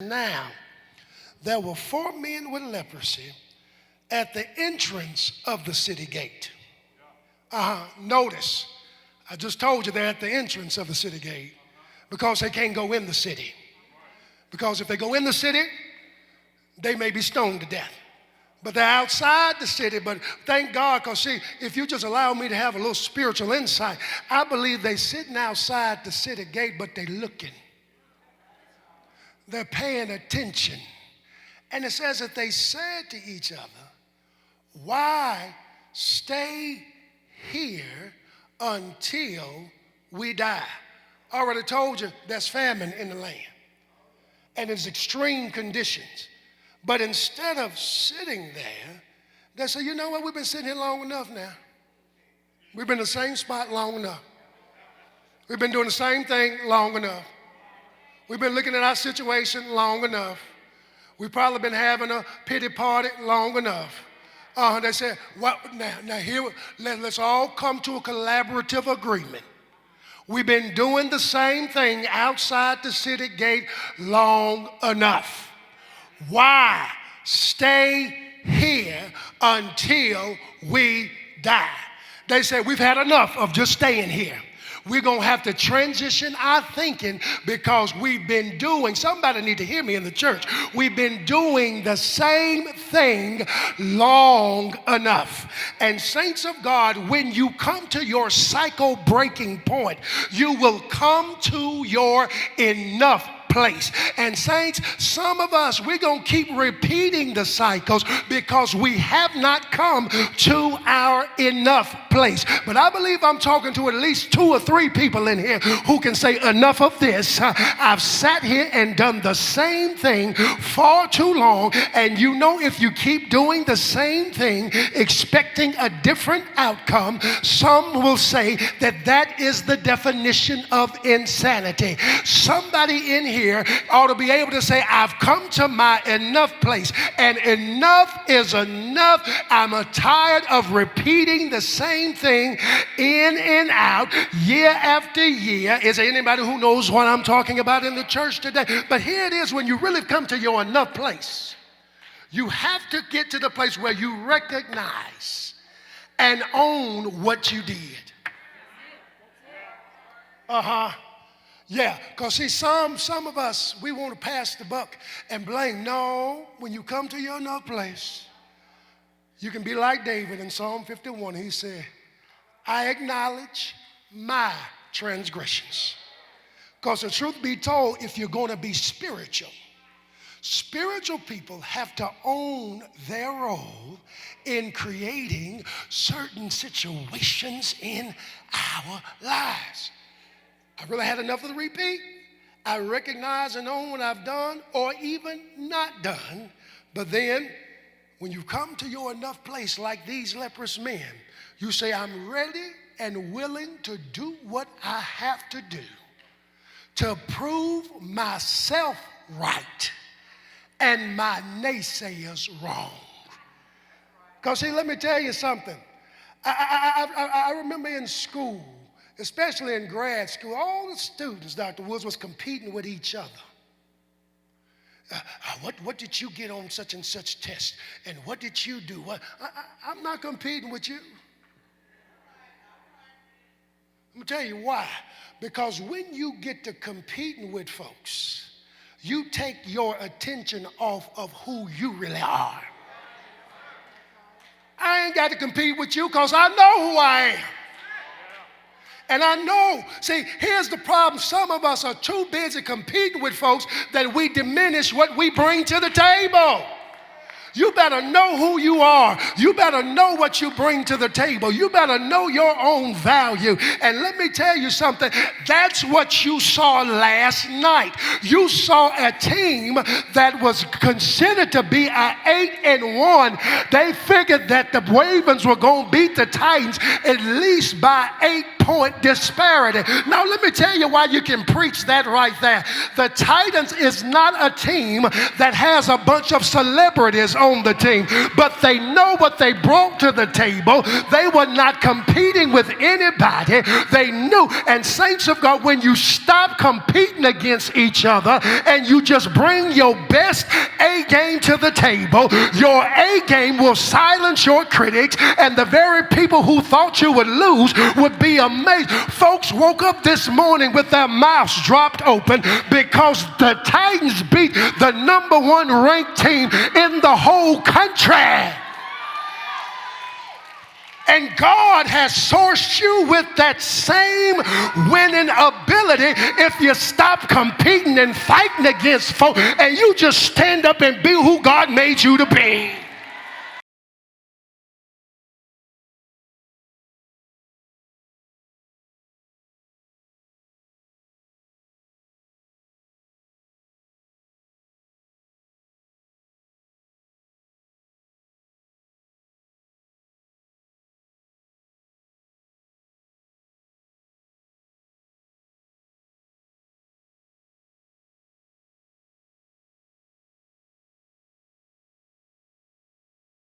Now, there were 4 men with leprosy at the entrance of the city gate. Notice, I just told you they're at the entrance of the city gate because they can't go in the city. Because if they go in the city, they may be stoned to death. But they're outside the city. But thank God, because see, if you just allow me to have a little spiritual insight, I believe they're sitting outside the city gate, but they're looking. They're paying attention. And it says that they said to each other, why stay here until we die? I already told you there's famine in the land. And it's extreme conditions. But instead of sitting there, they say, you know what, we've been sitting here long enough now. We've been in the same spot long enough. We've been doing the same thing long enough. We've been looking at our situation long enough. We've probably been having a pity party long enough. They said, well, now here, let's all come to a collaborative agreement. We've been doing the same thing outside the city gate long enough. Why stay here until we die? They said, we've had enough of just staying here. We're going to have to transition our thinking because we've been doing, somebody need to hear me in the church, we've been doing the same thing long enough. And saints of God, when you come to your cycle breaking point, you will come to your enough place. And saints, some of us, we're going to keep repeating the cycles because we have not come to our enough place. But I believe I'm talking to at least 2 or 3 people in here who can say enough of this. I've sat here and done the same thing far too long. And you know, if you keep doing the same thing, expecting a different outcome, some will say that that is the definition of insanity. Somebody in here ought to be able to say, I've come to my enough place, and enough is enough. I'm tired of repeating the same thing in and out year after year. Is there anybody who knows what I'm talking about in the church today? But here it is, when you really come to your enough place, you have to get to the place where you recognize and own what you did. Yeah, because see, some of us, we want to pass the buck and blame. No, when you come to your enough place, you can be like David in Psalm 51. He said, I acknowledge my transgressions. Because the truth be told, if you're going to be spiritual people have to own their role in creating certain situations in our lives. I really had enough of the repeat. I recognize and own what I've done or even not done. But then when you come to your enough place like these leprous men, you say, I'm ready and willing to do what I have to do to prove myself right and my naysayers wrong. Because see, let me tell you something. I remember in school, especially in grad school, all the students, Dr. Woods, was competing with each other. What did you get on such and such test? And what did you do? I'm not competing with you. I'm going to tell you why. Because when you get to competing with folks, you take your attention off of who you really are. I ain't got to compete with you because I know who I am. And I know, see, here's the problem. Some of us are too busy competing with folks that we diminish what we bring to the table. You better know who you are. You better know what you bring to the table. You better know your own value. And let me tell you something. That's what you saw last night. You saw a team that was considered to be an 8-1. They figured that the Ravens were going to beat the Titans at least by 8-point disparity. Now, let me tell you why you can preach that right there. The Titans is not a team that has a bunch of celebrities on the team, but they know what they brought to the table. They were not competing with anybody. They knew. And saints of God, when you stop competing against each other and you just bring your best A game to the table, your A game will silence your critics, and the very people who thought you would lose would be amazed. Folks woke up this morning with their mouths dropped open because the Titans beat the number one ranked team in the whole country. And God has sourced you with that same winning ability if you stop competing and fighting against folks and you just stand up and be who God made you to be.